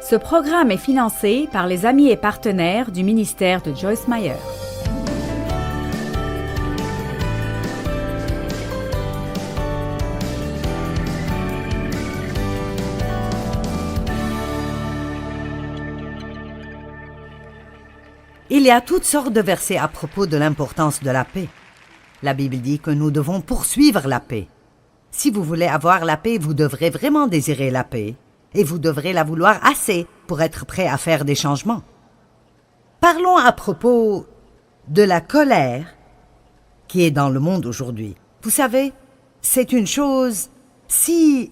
Ce programme est financé par les amis et partenaires du ministère de Joyce Meyer. Il y a toutes sortes de versets à propos de l'importance de la paix. La Bible dit que nous devons poursuivre la paix. Si vous voulez avoir la paix, vous devrez vraiment désirer la paix. Et vous devrez la vouloir assez pour être prêt à faire des changements. Parlons à propos de la colère qui est dans le monde aujourd'hui. Vous savez, c'est une chose, si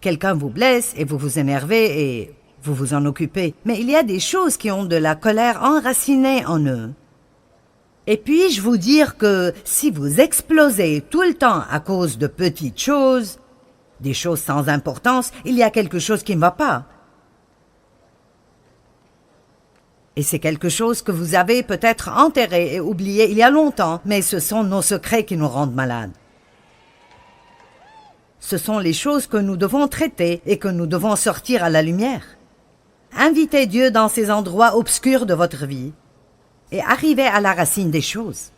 quelqu'un vous blesse et vous vous énervez et vous vous en occupez, mais il y a des choses qui ont de la colère enracinée en eux. Et puis-je vous dire que si vous explosez tout le temps à cause de petites choses, des choses sans importance, il y a quelque chose qui ne va pas. Et c'est quelque chose que vous avez peut-être enterré et oublié il y a longtemps, mais ce sont nos secrets qui nous rendent malades. Ce sont les choses que nous devons traiter et que nous devons sortir à la lumière. Invitez Dieu dans ces endroits obscurs de votre vie et arrivez à la racine des choses.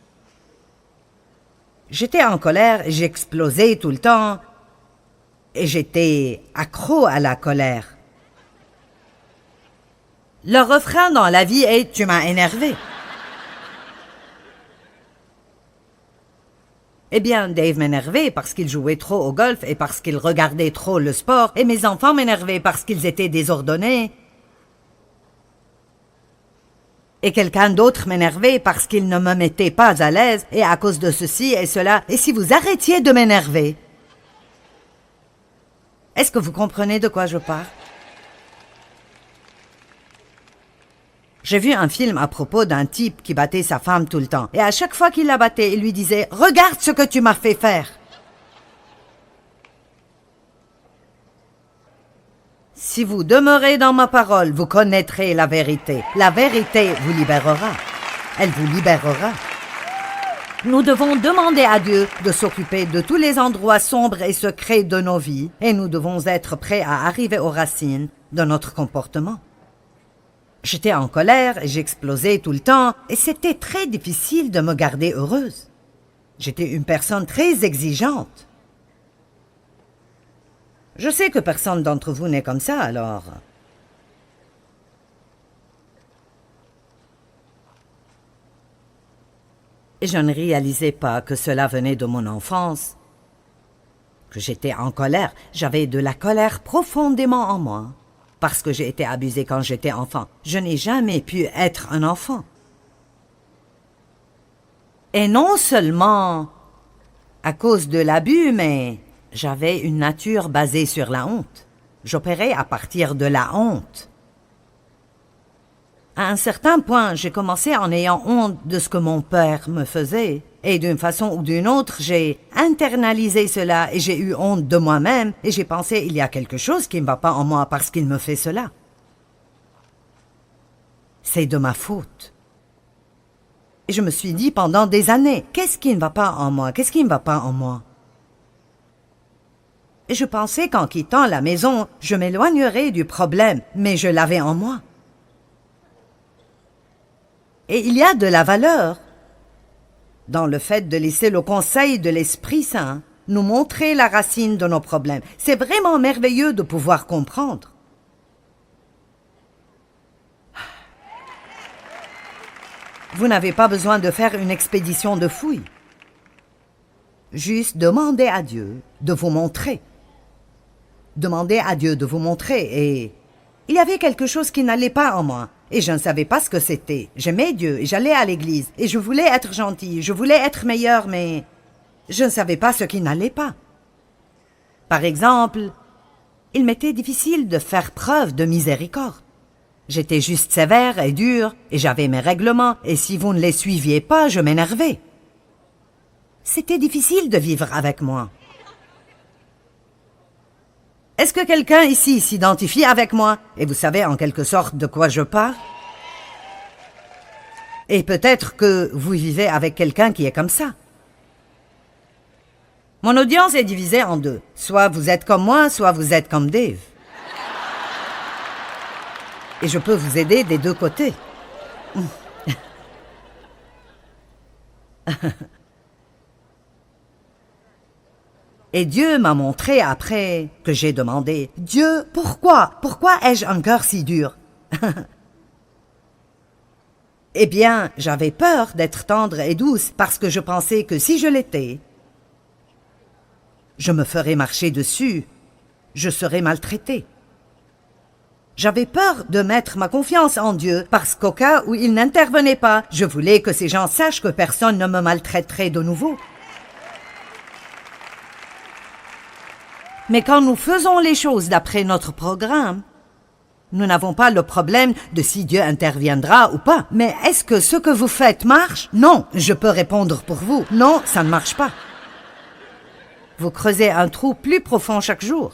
J'étais en colère et j'explosais tout le temps et j'étais accro à la colère. Le refrain dans la vie est « Tu m'as énervé ». Eh bien, Dave m'énervait parce qu'il jouait trop au golf et parce qu'il regardait trop le sport, et mes enfants m'énervaient parce qu'ils étaient désordonnés. Et quelqu'un d'autre m'énervait parce qu'il ne me mettait pas à l'aise, et à cause de ceci et cela. Et si vous arrêtiez de m'énerver? Est-ce que vous comprenez de quoi je parle? J'ai vu un film à propos d'un type qui battait sa femme tout le temps. Et à chaque fois qu'il la battait, il lui disait « Regarde ce que tu m'as fait faire !» Si vous demeurez dans ma parole, vous connaîtrez la vérité. La vérité vous libérera. Elle vous libérera. Nous devons demander à Dieu de s'occuper de tous les endroits sombres et secrets de nos vies, et nous devons être prêts à arriver aux racines de notre comportement. J'étais en colère et j'explosais tout le temps, et c'était très difficile de me garder heureuse. J'étais une personne très exigeante. Je sais que personne d'entre vous n'est comme ça, alors. Et je ne réalisais pas que cela venait de mon enfance, que j'étais en colère. J'avais de la colère profondément en moi, parce que j'ai été abusée quand j'étais enfant. Je n'ai jamais pu être un enfant. Et non seulement à cause de l'abus, mais j'avais une nature basée sur la honte. J'opérais à partir de la honte. À un certain point, j'ai commencé en ayant honte de ce que mon père me faisait. Et d'une façon ou d'une autre, j'ai internalisé cela et j'ai eu honte de moi-même. Et j'ai pensé, il y a quelque chose qui ne va pas en moi parce qu'il me fait cela. C'est de ma faute. Et je me suis dit pendant des années, qu'est-ce qui ne va pas en moi? Qu'est-ce qui ne va pas en moi? Et je pensais qu'en quittant la maison, je m'éloignerais du problème, mais je l'avais en moi. Et il y a de la valeur dans le fait de laisser le conseil de l'Esprit Saint nous montrer la racine de nos problèmes. C'est vraiment merveilleux de pouvoir comprendre. Vous n'avez pas besoin de faire une expédition de fouilles. Juste demandez à Dieu de vous montrer. Demandez à Dieu de vous montrer et il y avait quelque chose qui n'allait pas en moi. Et je ne savais pas ce que c'était. J'aimais Dieu et j'allais à l'église. Et je voulais être gentille, je voulais être meilleure, mais je ne savais pas ce qui n'allait pas. Par exemple, il m'était difficile de faire preuve de miséricorde. J'étais juste sévère et dure, et j'avais mes règlements, et si vous ne les suiviez pas, je m'énervais. C'était difficile de vivre avec moi. Est-ce que quelqu'un ici s'identifie avec moi? Et vous savez en quelque sorte de quoi je parle? Et peut-être que vous vivez avec quelqu'un qui est comme ça. Mon audience est divisée en deux. Soit vous êtes comme moi, soit vous êtes comme Dave. Et je peux vous aider des deux côtés. Et Dieu m'a montré après que j'ai demandé, « Dieu, pourquoi ai-je un cœur si dur ?» Eh bien, j'avais peur d'être tendre et douce parce que je pensais que si je l'étais, je me ferais marcher dessus, je serais maltraitée. J'avais peur de mettre ma confiance en Dieu parce qu'au cas où il n'intervenait pas, je voulais que ces gens sachent que personne ne me maltraiterait de nouveau. Mais quand nous faisons les choses d'après notre programme, nous n'avons pas le problème de si Dieu interviendra ou pas. Mais est-ce que ce que vous faites marche? Non, je peux répondre pour vous. Non, ça ne marche pas. Vous creusez un trou plus profond chaque jour.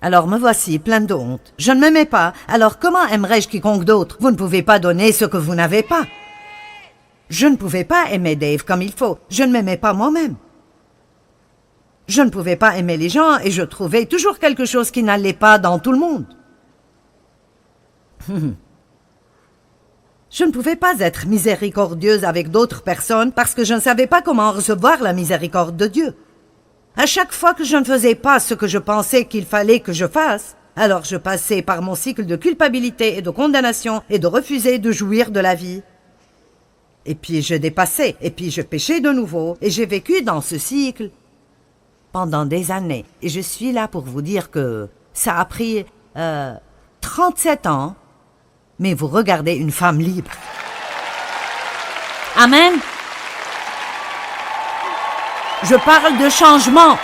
Alors me voici, pleine de honte. Je ne m'aimais pas, alors comment aimerais-je quiconque d'autre? Vous ne pouvez pas donner ce que vous n'avez pas. Je ne pouvais pas aimer Dave comme il faut. Je ne m'aimais pas moi-même. Je ne pouvais pas aimer les gens et je trouvais toujours quelque chose qui n'allait pas dans tout le monde. Je ne pouvais pas être miséricordieuse avec d'autres personnes parce que je ne savais pas comment recevoir la miséricorde de Dieu. À chaque fois que je ne faisais pas ce que je pensais qu'il fallait que je fasse, alors je passais par mon cycle de culpabilité et de condamnation et de refuser de jouir de la vie. Et puis je dépassais, et puis je péchais de nouveau, et j'ai vécu dans ce cycle pendant des années. Et je suis là pour vous dire que ça a pris 37 ans, mais vous regardez une femme libre. Amen. Je parle de changement.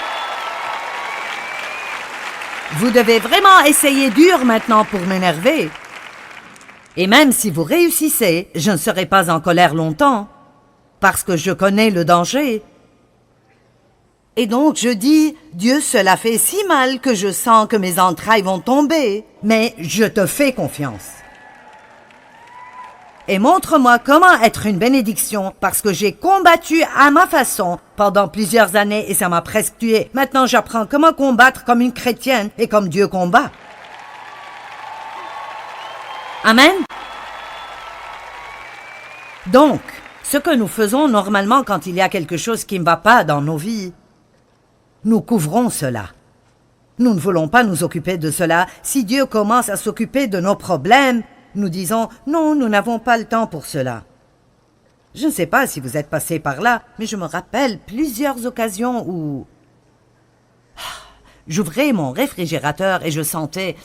Vous devez vraiment essayer dur maintenant pour m'énerver. Et même si vous réussissez, je ne serai pas en colère longtemps, parce que je connais le danger. Et donc je dis, Dieu, cela fait si mal que je sens que mes entrailles vont tomber, mais je te fais confiance. Et montre-moi comment être une bénédiction, parce que j'ai combattu à ma façon pendant plusieurs années et ça m'a presque tué. Maintenant j'apprends comment combattre comme une chrétienne et comme Dieu combat. Amen. Donc, ce que nous faisons normalement quand il y a quelque chose qui ne va pas dans nos vies, nous couvrons cela. Nous ne voulons pas nous occuper de cela. Si Dieu commence à s'occuper de nos problèmes, nous disons « Non, nous n'avons pas le temps pour cela ». Je ne sais pas si vous êtes passé par là, mais je me rappelle plusieurs occasions où j'ouvrais mon réfrigérateur et je sentais...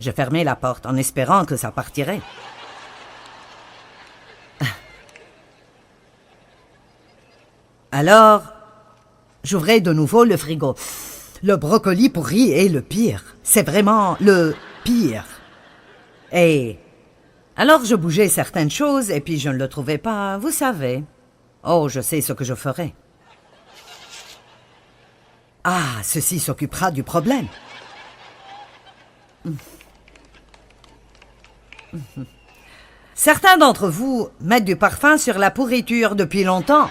Je fermais la porte en espérant que ça partirait. Alors, j'ouvrais de nouveau le frigo. Le brocoli pourri est le pire. C'est vraiment le pire. Et alors je bougeais certaines choses et puis je ne le trouvais pas, vous savez. Oh, je sais ce que je ferai. Ah, ceci s'occupera du problème. Certains d'entre vous mettent du parfum sur la pourriture depuis longtemps.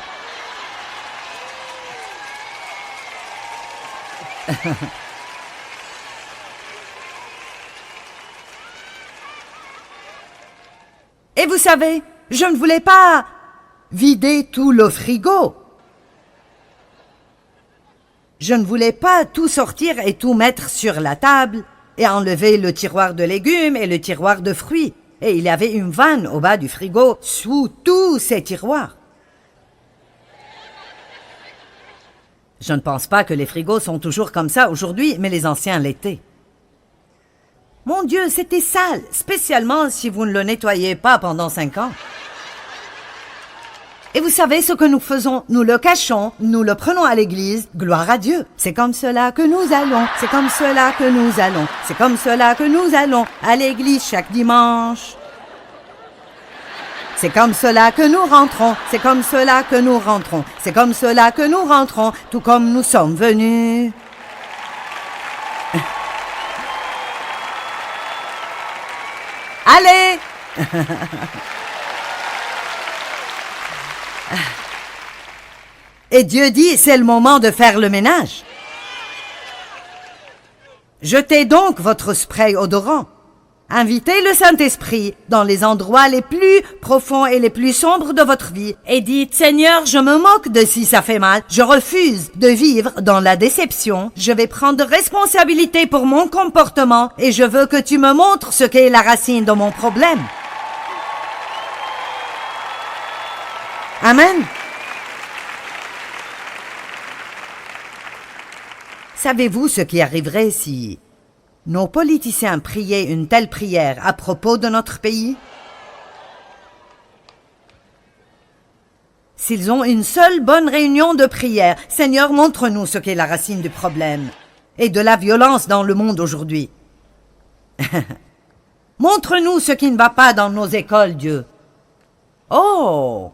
Et vous savez, je ne voulais pas vider tout le frigo. Je ne voulais pas tout sortir et tout mettre sur la table et enlever le tiroir de légumes et le tiroir de fruits. Et il y avait une vanne au bas du frigo sous tous ces tiroirs. Je ne pense pas que les frigos sont toujours comme ça aujourd'hui, mais les anciens l'étaient. Mon Dieu, c'était sale, spécialement si vous ne le nettoyez pas pendant 5 ans. Et vous savez ce que nous faisons? Nous le cachons, nous le prenons à l'église, gloire à Dieu. C'est comme cela que nous allons, c'est comme cela que nous allons, c'est comme cela que nous allons à l'église chaque dimanche. C'est comme cela que nous rentrons, c'est comme cela que nous rentrons, c'est comme cela que nous rentrons, tout comme nous sommes venus. Allez! Et Dieu dit, c'est le moment de faire le ménage. Jetez donc votre spray odorant. Invitez le Saint-Esprit dans les endroits les plus profonds et les plus sombres de votre vie et dites « Seigneur, je me moque de si ça fait mal. Je refuse de vivre dans la déception. Je vais prendre responsabilité pour mon comportement et je veux que tu me montres ce qu'est la racine de mon problème. » Amen. Savez-vous ce qui arriverait si nos politiciens priaient une telle prière à propos de notre pays? S'ils ont une seule bonne réunion de prière, « Seigneur, montre-nous ce qu'est la racine du problème et de la violence dans le monde aujourd'hui. » Montre-nous ce qui ne va pas dans nos écoles, Dieu. Oh!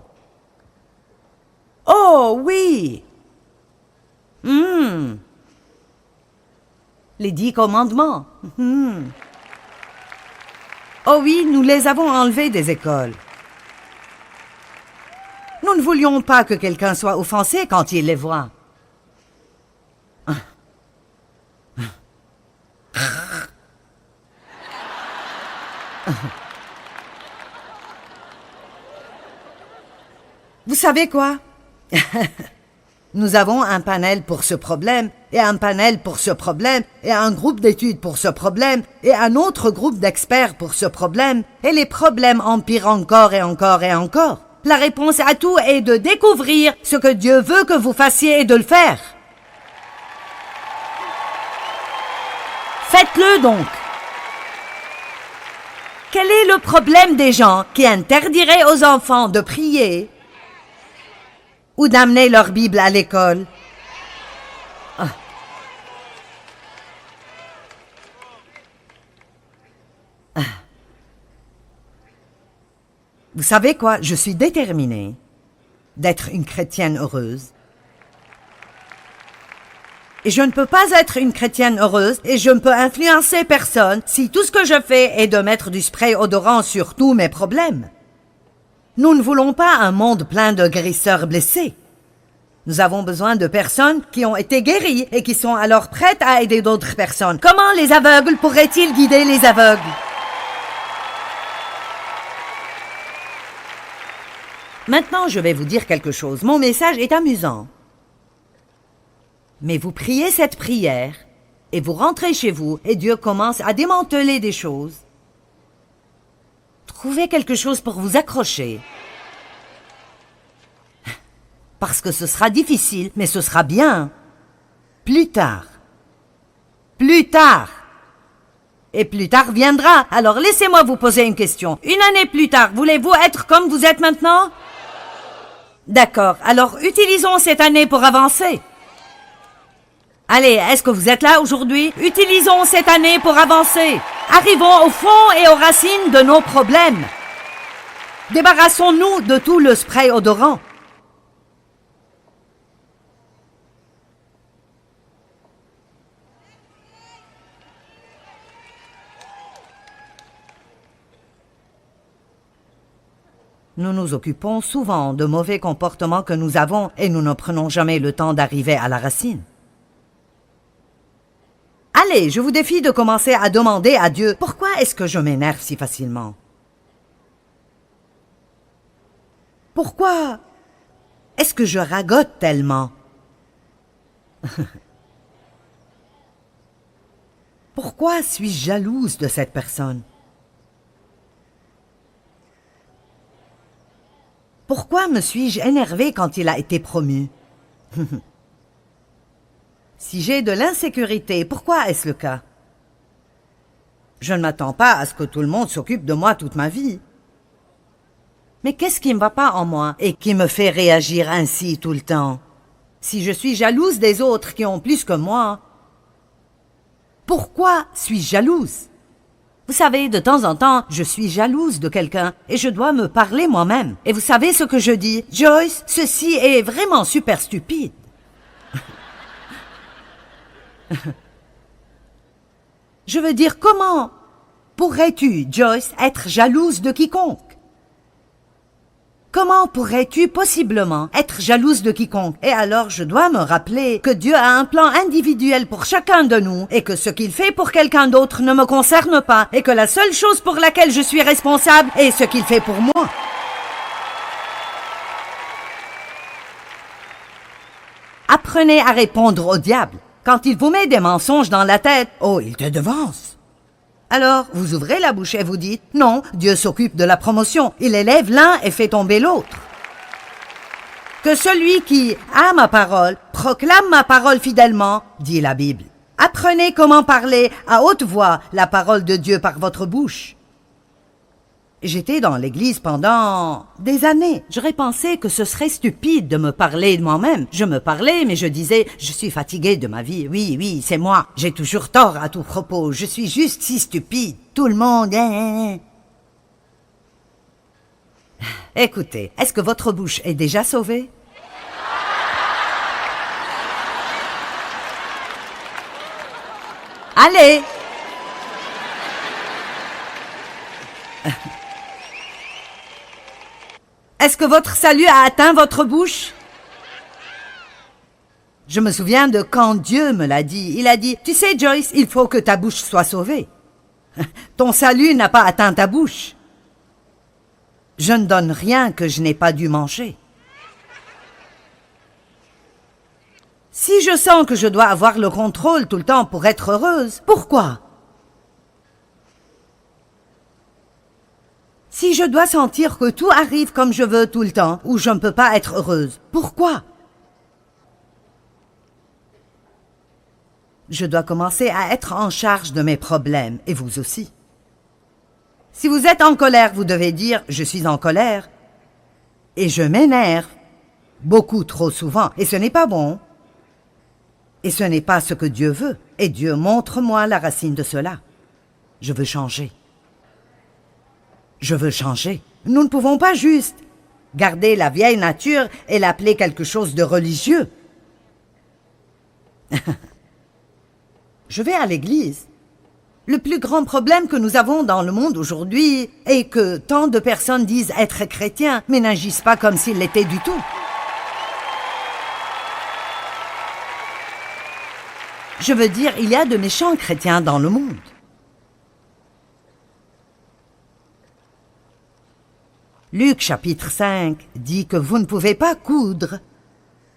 Oh, oui! Les 10 commandements. Oh oui, nous les avons enlevés des écoles. Nous ne voulions pas que quelqu'un soit offensé quand il les voit. Vous savez quoi? Nous avons un panel pour ce problème, et un panel pour ce problème, et un groupe d'études pour ce problème, et un autre groupe d'experts pour ce problème, et les problèmes empirent encore et encore et encore. La réponse à tout est de découvrir ce que Dieu veut que vous fassiez et de le faire. Faites-le donc. Quel est le problème des gens qui interdiraient aux enfants de prier ou d'amener leur Bible à l'école? Vous savez quoi? Je suis déterminée d'être une chrétienne heureuse. Et je ne peux pas être une chrétienne heureuse et je ne peux influencer personne si tout ce que je fais est de mettre du spray odorant sur tous mes problèmes. Nous ne voulons pas un monde plein de guérisseurs blessés. Nous avons besoin de personnes qui ont été guéries et qui sont alors prêtes à aider d'autres personnes. Comment les aveugles pourraient-ils guider les aveugles? Maintenant, je vais vous dire quelque chose. Mon message est amusant. Mais vous priez cette prière et vous rentrez chez vous et Dieu commence à démanteler des choses. Trouvez quelque chose pour vous accrocher. Parce que ce sera difficile, mais ce sera bien. Plus tard. Plus tard. Et plus tard viendra. Alors laissez-moi vous poser une question. Une année plus tard, voulez-vous être comme vous êtes maintenant? D'accord. Alors utilisons cette année pour avancer. Allez, est-ce que vous êtes là aujourd'hui? Utilisons cette année pour avancer. Arrivons au fond et aux racines de nos problèmes. Débarrassons-nous de tout le spray odorant. Nous nous occupons souvent de mauvais comportements que nous avons et nous ne prenons jamais le temps d'arriver à la racine. Allez, je vous défie de commencer à demander à Dieu « Pourquoi est-ce que je m'énerve si facilement? Pourquoi est-ce que je ragote tellement? Pourquoi suis-je jalouse de cette personne? Pourquoi me suis-je énervée quand il a été promu? Si j'ai de l'insécurité, pourquoi est-ce le cas? Je ne m'attends pas à ce que tout le monde s'occupe de moi toute ma vie. Mais qu'est-ce qui ne va pas en moi et qui me fait réagir ainsi tout le temps? Si je suis jalouse des autres qui ont plus que moi, pourquoi suis-je jalouse? Vous savez, de temps en temps, je suis jalouse de quelqu'un et je dois me parler moi-même. Et vous savez ce que je dis? Joyce, ceci est vraiment super stupide. Je veux dire, comment pourrais-tu, Joyce, être jalouse de quiconque? comment pourrais-tu possiblement être jalouse de quiconque? Et alors je dois me rappeler que Dieu a un plan individuel pour chacun de nous et que ce qu'il fait pour quelqu'un d'autre ne me concerne pas et que la seule chose pour laquelle je suis responsable est ce qu'il fait pour moi. Apprenez à répondre au diable. Quand il vous met des mensonges dans la tête, oh, il te devance. Alors, vous ouvrez la bouche et vous dites, non, Dieu s'occupe de la promotion. Il élève l'un et fait tomber l'autre. Que celui qui a ma parole proclame ma parole fidèlement, dit la Bible. Apprenez comment parler à haute voix la parole de Dieu par votre bouche. J'étais dans l'église pendant des années. J'aurais pensé que ce serait stupide de me parler de moi-même. Je me parlais, mais je disais, je suis fatigué de ma vie. Oui, c'est moi. J'ai toujours tort à tout propos. Je suis juste si stupide. Tout le monde... Écoutez, est-ce que votre bouche est déjà sauvée? Allez! Est-ce que votre salut a atteint votre bouche? Je me souviens de quand Dieu me l'a dit. Il a dit, tu sais Joyce, il faut que ta bouche soit sauvée. Ton salut n'a pas atteint ta bouche. Je ne donne rien que je n'ai pas dû manger. Si je sens que je dois avoir le contrôle tout le temps pour être heureuse, pourquoi? Si je dois sentir que tout arrive comme je veux tout le temps, ou je ne peux pas être heureuse, pourquoi? Je dois commencer à être en charge de mes problèmes, et vous aussi. Si vous êtes en colère, vous devez dire « je suis en colère » et je m'énerve beaucoup trop souvent, et ce n'est pas bon. Et ce n'est pas ce que Dieu veut, et Dieu montre-moi la racine de cela. Je veux changer. Je veux changer. Nous ne pouvons pas juste garder la vieille nature et l'appeler quelque chose de religieux. Je vais à l'église. Le plus grand problème que nous avons dans le monde aujourd'hui est que tant de personnes disent être chrétiens, mais n'agissent pas comme s'ils l'étaient du tout. Je veux dire, il y a de méchants chrétiens dans le monde. Luc chapitre 5 dit que vous ne pouvez pas coudre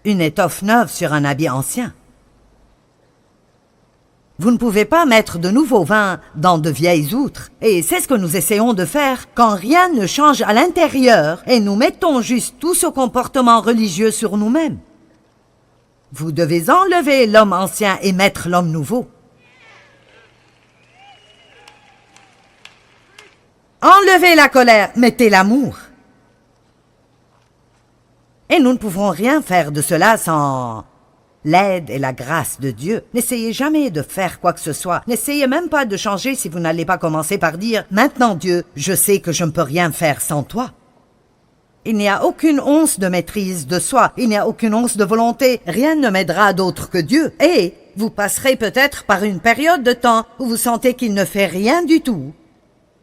une étoffe neuve sur un habit ancien. Vous ne pouvez pas mettre de nouveau vin dans de vieilles outres. Et c'est ce que nous essayons de faire quand rien ne change à l'intérieur et nous mettons juste tout ce comportement religieux sur nous-mêmes. Vous devez enlever l'homme ancien et mettre l'homme nouveau. Enlevez la colère, mettez l'amour. Et nous ne pouvons rien faire de cela sans l'aide et la grâce de Dieu. N'essayez jamais de faire quoi que ce soit. N'essayez même pas de changer si vous n'allez pas commencer par dire « Maintenant Dieu, je sais que je ne peux rien faire sans toi. » Il n'y a aucune once de maîtrise de soi. Il n'y a aucune once de volonté. Rien ne m'aidera d'autre que Dieu. Et vous passerez peut-être par une période de temps où vous sentez qu'il ne fait rien du tout.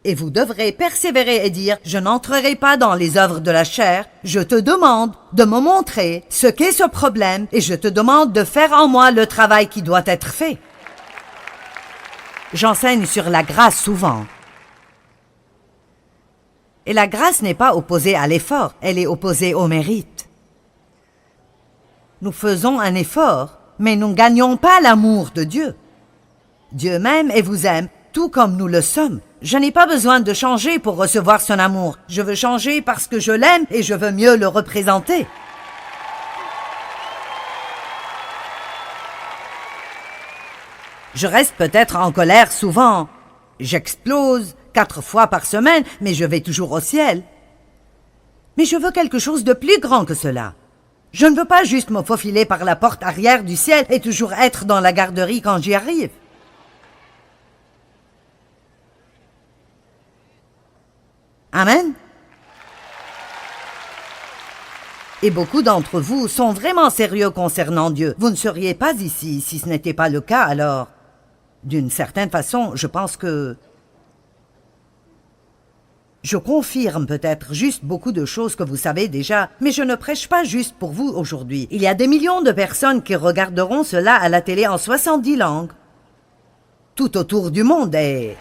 Et vous devrez persévérer et dire « Je n'entrerai pas dans les œuvres de la chair. Je te demande de me montrer ce qu'est ce problème et je te demande de faire en moi le travail qui doit être fait. » J'enseigne sur la grâce souvent. Et la grâce n'est pas opposée à l'effort, elle est opposée au mérite. Nous faisons un effort, mais nous ne gagnons pas l'amour de Dieu. Dieu m'aime et vous aime, tout comme nous le sommes. Je n'ai pas besoin de changer pour recevoir son amour. Je veux changer parce que je l'aime et je veux mieux le représenter. Je reste peut-être en colère souvent. J'explose 4 fois par semaine, mais je vais toujours au ciel. Mais je veux quelque chose de plus grand que cela. Je ne veux pas juste me faufiler par la porte arrière du ciel et toujours être dans la garderie quand j'y arrive. Amen. Et beaucoup d'entre vous sont vraiment sérieux concernant Dieu. Vous ne seriez pas ici si ce n'était pas le cas, alors, d'une certaine façon, je pense que Je confirme peut-être juste beaucoup de choses que vous savez déjà, mais je ne prêche pas juste pour vous aujourd'hui. Il y a des millions de personnes qui regarderont cela à la télé en 70 langues. Tout autour du monde et...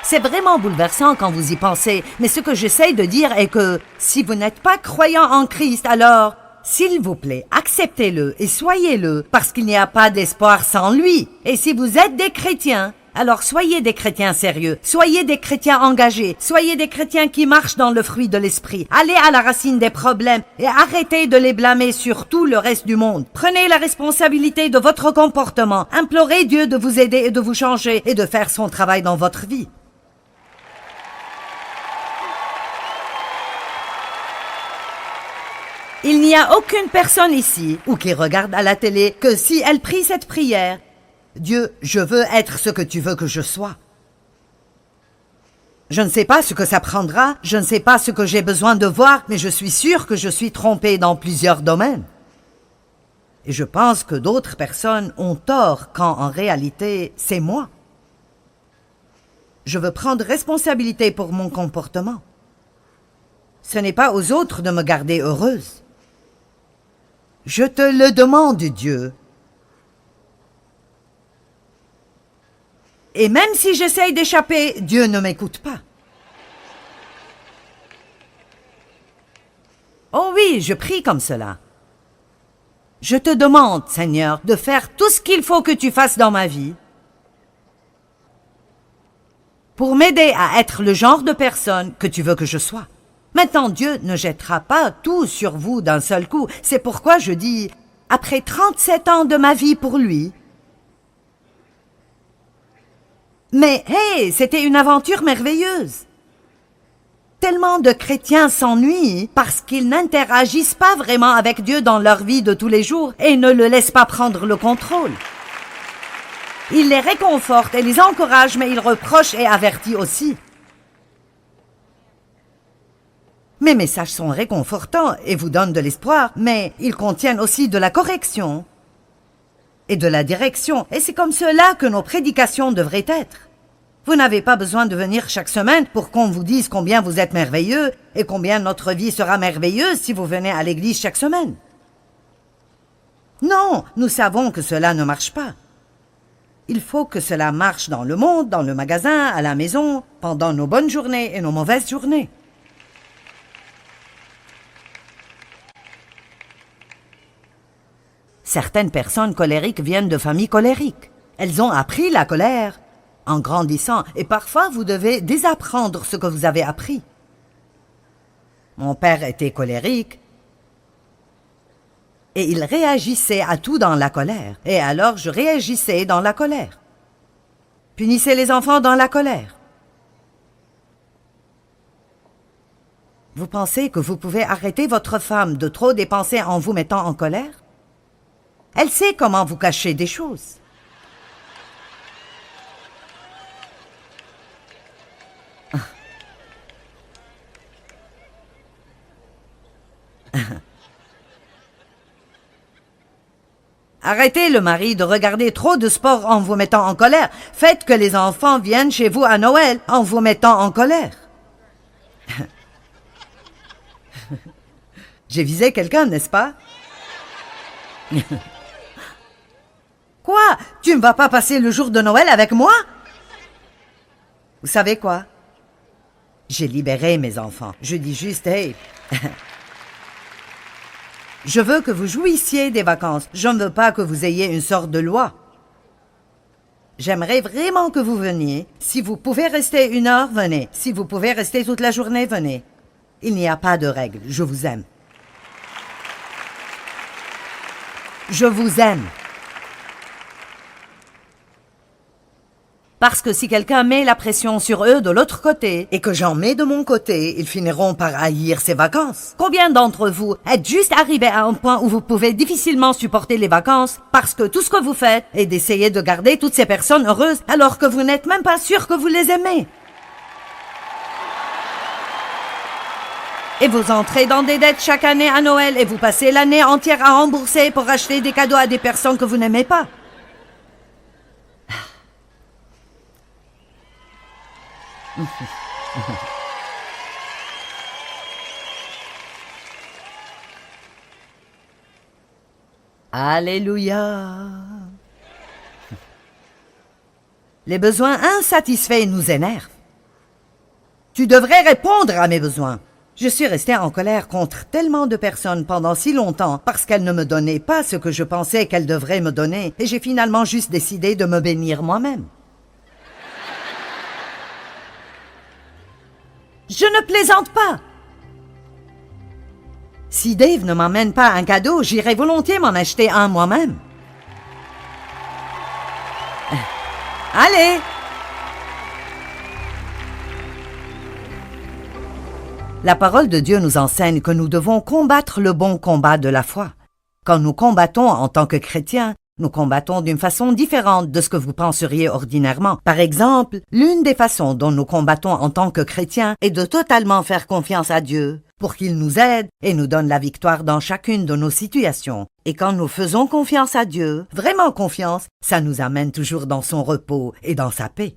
C'est vraiment bouleversant quand vous y pensez, mais ce que j'essaie de dire est que si vous n'êtes pas croyant en Christ, alors, s'il vous plaît, acceptez-le et soyez-le, parce qu'il n'y a pas d'espoir sans lui. Et si vous êtes des chrétiens, alors soyez des chrétiens sérieux, soyez des chrétiens engagés, soyez des chrétiens qui marchent dans le fruit de l'esprit. Allez à la racine des problèmes et arrêtez de les blâmer sur tout le reste du monde. Prenez la responsabilité de votre comportement, implorez Dieu de vous aider et de vous changer et de faire son travail dans votre vie. Il n'y a aucune personne ici ou qui regarde à la télé que si elle prie cette prière, Dieu, je veux être ce que tu veux que je sois. Je ne sais pas ce que ça prendra, je ne sais pas ce que j'ai besoin de voir, mais je suis sûre que je suis trompée dans plusieurs domaines. Et je pense que d'autres personnes ont tort quand en réalité, c'est moi. Je veux prendre responsabilité pour mon comportement. Ce n'est pas aux autres de me garder heureuse. Je te le demande, Dieu. Et même si j'essaye d'échapper, Dieu ne m'écoute pas. Oh oui, je prie comme cela. Je te demande, Seigneur, de faire tout ce qu'il faut que tu fasses dans ma vie pour m'aider à être le genre de personne que tu veux que je sois. Maintenant, Dieu ne jettera pas tout sur vous d'un seul coup. C'est pourquoi je dis, après 37 ans de ma vie pour lui, mais hey, c'était une aventure merveilleuse. Tellement de chrétiens s'ennuient parce qu'ils n'interagissent pas vraiment avec Dieu dans leur vie de tous les jours et ne le laissent pas prendre le contrôle. Il les réconforte et les encourage, mais il reproche et avertit aussi. Mes messages sont réconfortants et vous donnent de l'espoir, mais ils contiennent aussi de la correction et de la direction. Et c'est comme cela que nos prédications devraient être. Vous n'avez pas besoin de venir chaque semaine pour qu'on vous dise combien vous êtes merveilleux et combien notre vie sera merveilleuse si vous venez à l'église chaque semaine. Non, nous savons que cela ne marche pas. Il faut que cela marche dans le monde, dans le magasin, à la maison, pendant nos bonnes journées et nos mauvaises journées. Certaines personnes colériques viennent de familles colériques. Elles ont appris la colère en grandissant et parfois vous devez désapprendre ce que vous avez appris. Mon père était colérique et il réagissait à tout dans la colère. Et alors je réagissais dans la colère. Punissez les enfants dans la colère. Vous pensez que vous pouvez arrêter votre femme de trop dépenser en vous mettant en colère? Elle sait comment vous cacher des choses. Arrêtez le mari de regarder trop de sport en vous mettant en colère. Faites que les enfants viennent chez vous à Noël en vous mettant en colère. J'ai visé quelqu'un, n'est-ce pas? Quoi? Tu ne vas pas passer le jour de Noël avec moi? Vous savez quoi? J'ai libéré mes enfants. Je dis juste, hey, je veux que vous jouissiez des vacances. Je ne veux pas que vous ayez une sorte de loi. J'aimerais vraiment que vous veniez. Si vous pouvez rester 1 heure, venez. Si vous pouvez rester toute la journée, venez. Il n'y a pas de règles. Je vous aime. Je vous aime. Parce que si quelqu'un met la pression sur eux de l'autre côté et que j'en mets de mon côté, ils finiront par haïr ces vacances. Combien d'entre vous êtes juste arrivés à un point où vous pouvez difficilement supporter les vacances parce que tout ce que vous faites est d'essayer de garder toutes ces personnes heureuses alors que vous n'êtes même pas sûr que vous les aimez? Et vous entrez dans des dettes chaque année à Noël et vous passez l'année entière à rembourser pour acheter des cadeaux à des personnes que vous n'aimez pas. Alléluia. Les besoins insatisfaits nous énervent. Tu devrais répondre à mes besoins. Je suis restée en colère contre tellement de personnes pendant si longtemps parce qu'elles ne me donnaient pas ce que je pensais qu'elles devraient me donner et j'ai finalement juste décidé de me bénir moi-même. Je ne plaisante pas. Si Dave ne m'emmène pas un cadeau, j'irai volontiers m'en acheter un moi-même. Allez! La parole de Dieu nous enseigne que nous devons combattre le bon combat de la foi. Quand nous combattons en tant que chrétiens, nous combattons d'une façon différente de ce que vous penseriez ordinairement. Par exemple, l'une des façons dont nous combattons en tant que chrétiens est de totalement faire confiance à Dieu pour qu'il nous aide et nous donne la victoire dans chacune de nos situations. Et quand nous faisons confiance à Dieu, vraiment confiance, ça nous amène toujours dans son repos et dans sa paix.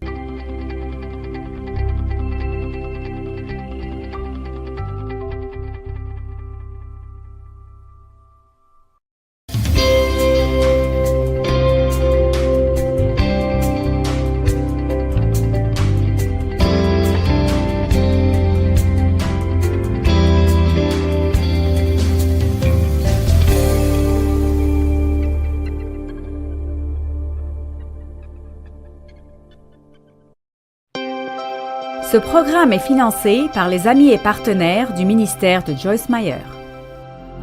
Ce programme est financé par les amis et partenaires du ministère de Joyce Meyer.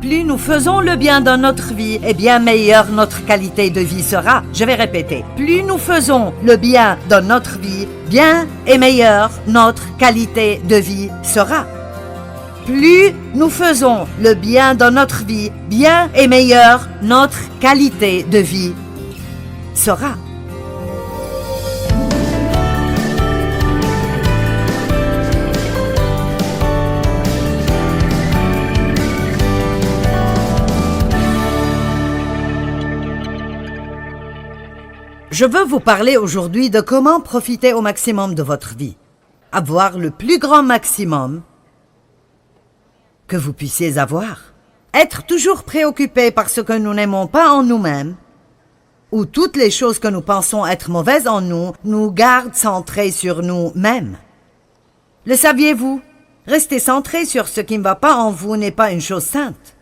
Plus nous faisons le bien dans notre vie, et bien meilleure notre qualité de vie sera. Je vais répéter. Plus nous faisons le bien dans notre vie, bien et meilleure notre qualité de vie sera. Plus nous faisons le bien dans notre vie, bien et meilleure notre qualité de vie sera. Je veux vous parler aujourd'hui de comment profiter au maximum de votre vie. Avoir le plus grand maximum que vous puissiez avoir. Être toujours préoccupé par ce que nous n'aimons pas en nous-mêmes, ou toutes les choses que nous pensons être mauvaises en nous, nous gardent centrés sur nous-mêmes. Le saviez-vous? Rester centré sur ce qui ne va pas en vous n'est pas une chose sainte.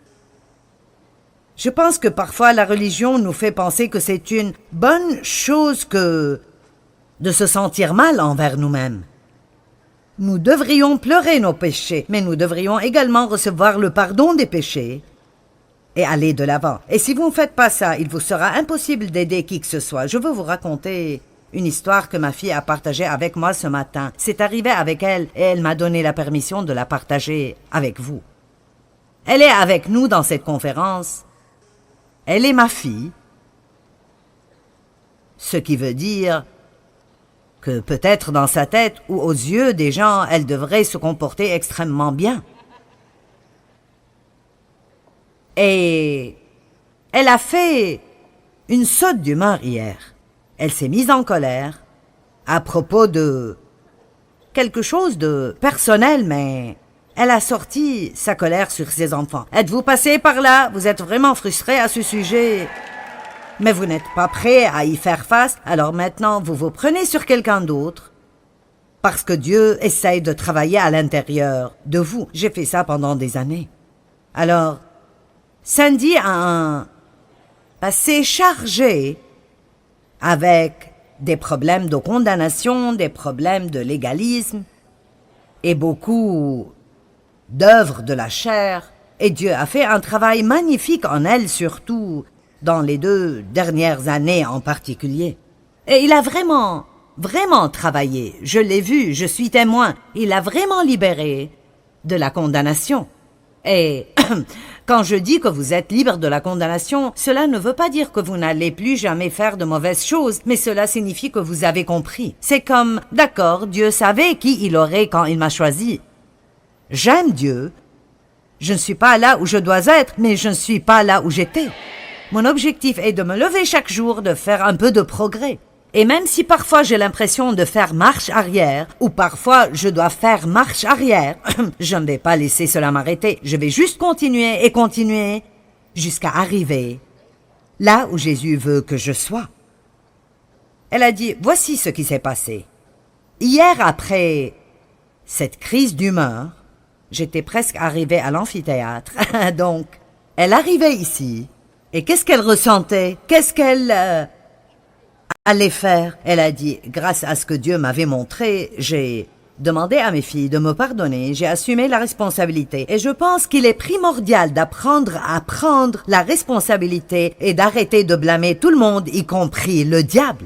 Je pense que parfois la religion nous fait penser que c'est une bonne chose que de se sentir mal envers nous-mêmes. Nous devrions pleurer nos péchés, mais nous devrions également recevoir le pardon des péchés et aller de l'avant. Et si vous ne faites pas ça, il vous sera impossible d'aider qui que ce soit. Je veux vous raconter une histoire que ma fille a partagée avec moi ce matin. C'est arrivé avec elle et elle m'a donné la permission de la partager avec vous. Elle est avec nous dans cette conférence. Elle est ma fille, ce qui veut dire que peut-être dans sa tête ou aux yeux des gens, elle devrait se comporter extrêmement bien. Et elle a fait une saute d'humeur hier. Elle s'est mise en colère à propos de quelque chose de personnel, mais elle a sorti sa colère sur ses enfants. Êtes-vous passé par là? Vous êtes vraiment frustré à ce sujet. Mais vous n'êtes pas prêt à y faire face, alors maintenant vous vous prenez sur quelqu'un d'autre. Parce que Dieu essaye de travailler à l'intérieur de vous. J'ai fait ça pendant des années. Alors, Sandy a un passé chargé avec des problèmes de condamnation, des problèmes de légalisme et beaucoup d'œuvres de la chair, et Dieu a fait un travail magnifique en elle, surtout dans les 2 dernières années en particulier. Et il a vraiment travaillé. Je l'ai vu, je suis témoin. Il a vraiment libéré de la condamnation. Et quand je dis que vous êtes libre de la condamnation, cela ne veut pas dire que vous n'allez plus jamais faire de mauvaises choses, mais cela signifie que vous avez compris. C'est comme, d'accord, Dieu savait qui il aurait quand il m'a choisi. J'aime Dieu. Je ne suis pas là où je dois être, mais je ne suis pas là où j'étais. Mon objectif est de me lever chaque jour, de faire un peu de progrès. Et même si parfois j'ai l'impression de faire marche arrière, ou parfois je dois faire marche arrière, je ne vais pas laisser cela m'arrêter. Je vais juste continuer et continuer jusqu'à arriver là où Jésus veut que je sois. Elle a dit, voici ce qui s'est passé. Hier, après cette crise d'humeur, j'étais presque arrivée à l'amphithéâtre. Donc, elle arrivait ici. Et qu'est-ce qu'elle ressentait? Qu'est-ce qu'elle allait faire? Elle a dit, grâce à ce que Dieu m'avait montré, j'ai demandé à mes filles de me pardonner, j'ai assumé la responsabilité. Et je pense qu'il est primordial d'apprendre à prendre la responsabilité et d'arrêter de blâmer tout le monde, y compris le diable.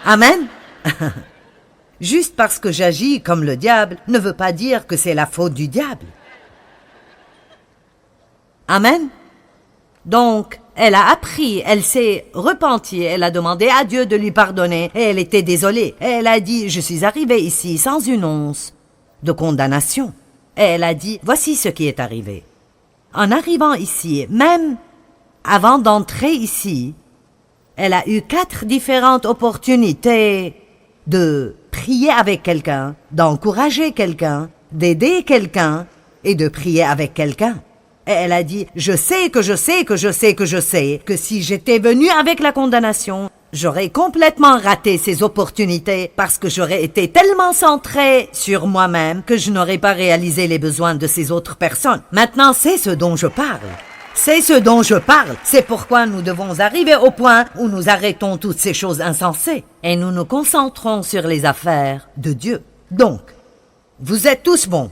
Amen. Juste parce que j'agis comme le diable ne veut pas dire que c'est la faute du diable. Amen. Donc, elle a appris, elle s'est repentie, elle a demandé à Dieu de lui pardonner et elle était désolée. Et elle a dit, je suis arrivée ici sans une once de condamnation. Et elle a dit, voici ce qui est arrivé. En arrivant ici, même avant d'entrer ici, elle a eu 4 différentes opportunités de prier avec quelqu'un, d'encourager quelqu'un, d'aider quelqu'un et de prier avec quelqu'un. Et elle a dit, je sais que si j'étais venue avec la condamnation, j'aurais complètement raté ces opportunités parce que j'aurais été tellement centrée sur moi-même que je n'aurais pas réalisé les besoins de ces autres personnes. Maintenant, c'est ce dont je parle. C'est ce dont je parle. C'est pourquoi nous devons arriver au point où nous arrêtons toutes ces choses insensées et nous nous concentrons sur les affaires de Dieu. Donc, vous êtes tous bons.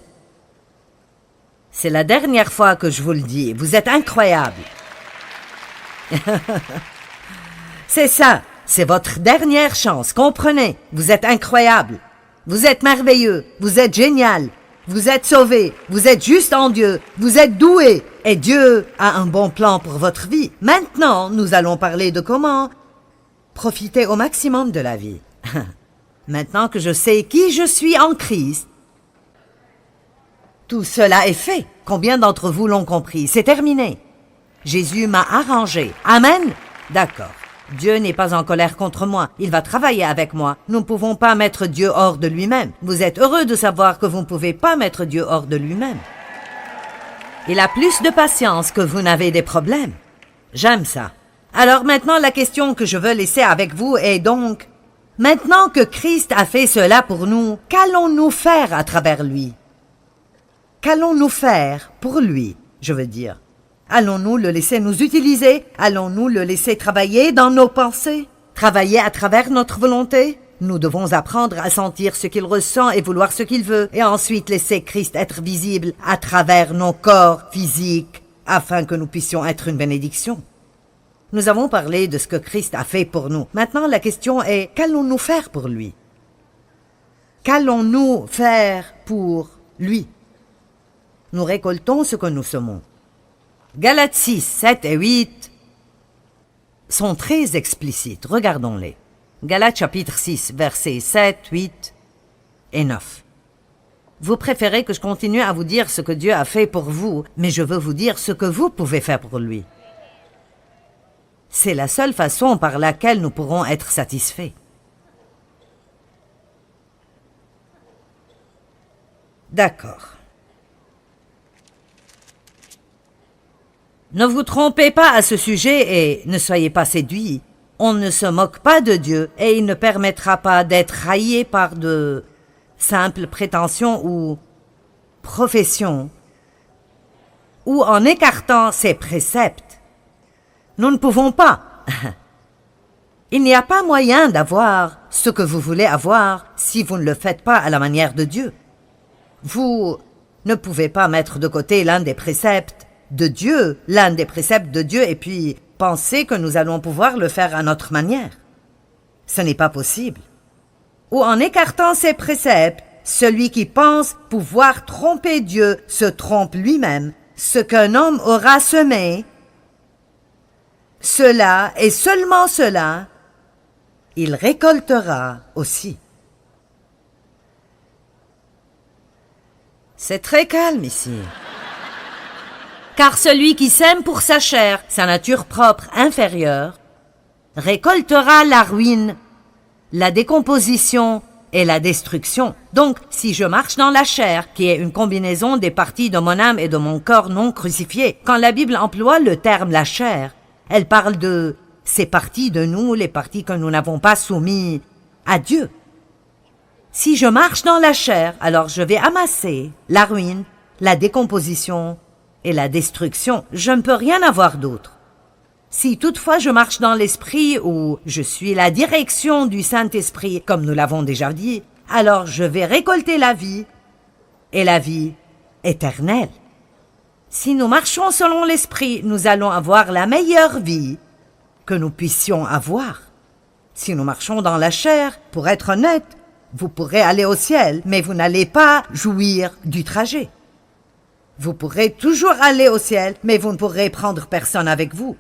C'est la dernière fois que je vous le dis. Vous êtes incroyables. C'est ça. C'est votre dernière chance. Comprenez. Vous êtes incroyables. Vous êtes merveilleux. Vous êtes génial. Vous êtes sauvés. Vous êtes juste en Dieu. Vous êtes doués. Et Dieu a un bon plan pour votre vie. Maintenant, nous allons parler de comment profiter au maximum de la vie. Maintenant que je sais qui je suis en Christ, tout cela est fait. Combien d'entre vous l'ont compris? C'est terminé. Jésus m'a arrangé. Amen? D'accord. Dieu n'est pas en colère contre moi. Il va travailler avec moi. Nous ne pouvons pas mettre Dieu hors de lui-même. Vous êtes heureux de savoir que vous ne pouvez pas mettre Dieu hors de lui-même. Il a plus de patience que vous n'avez des problèmes. J'aime ça. Alors maintenant, la question que je veux laisser avec vous est donc, maintenant que Christ a fait cela pour nous, qu'allons-nous faire à travers lui? Qu'allons-nous faire pour lui, je veux dire? Allons-nous le laisser nous utiliser? Allons-nous le laisser travailler dans nos pensées? Travailler à travers notre volonté? Nous devons apprendre à sentir ce qu'il ressent et vouloir ce qu'il veut, et ensuite laisser Christ être visible à travers nos corps physiques, afin que nous puissions être une bénédiction. Nous avons parlé de ce que Christ a fait pour nous. Maintenant, la question est, qu'allons-nous faire pour lui? Qu'allons-nous faire pour lui? Nous récoltons ce que nous semons. Galates 6, 7 et 8 sont très explicites. Regardons-les. Galates chapitre 6, versets 7, 8 et 9. Vous préférez que je continue à vous dire ce que Dieu a fait pour vous, mais je veux vous dire ce que vous pouvez faire pour lui. C'est la seule façon par laquelle nous pourrons être satisfaits. D'accord. Ne vous trompez pas à ce sujet et ne soyez pas séduits. On ne se moque pas de Dieu et il ne permettra pas d'être raillé par de simples prétentions ou professions ou en écartant ses préceptes. Nous ne pouvons pas. Il n'y a pas moyen d'avoir ce que vous voulez avoir si vous ne le faites pas à la manière de Dieu. Vous ne pouvez pas mettre de côté l'un des préceptes de Dieu, et puis penser que nous allons pouvoir le faire à notre manière. Ce n'est pas possible. Ou en écartant ses préceptes, celui qui pense pouvoir tromper Dieu se trompe lui-même. Ce qu'un homme aura semé, cela et seulement cela, il récoltera aussi. C'est très calme ici. Car celui qui sème pour sa chair, sa nature propre inférieure, récoltera la ruine, la décomposition et la destruction. Donc, si je marche dans la chair, qui est une combinaison des parties de mon âme et de mon corps non crucifié, quand la Bible emploie le terme la chair, elle parle de ces parties de nous, les parties que nous n'avons pas soumis à Dieu. Si je marche dans la chair, alors je vais amasser la ruine, la décomposition et la destruction. Je ne peux rien avoir d'autre. Si toutefois je marche dans l'esprit ou je suis la direction du Saint-Esprit, comme nous l'avons déjà dit, alors je vais récolter la vie et la vie éternelle. Si nous marchons selon l'esprit, nous allons avoir la meilleure vie que nous puissions avoir. Si nous marchons dans la chair, pour être honnête, vous pourrez aller au ciel, mais vous n'allez pas jouir du trajet. Vous pourrez toujours aller au ciel, mais vous ne pourrez prendre personne avec vous.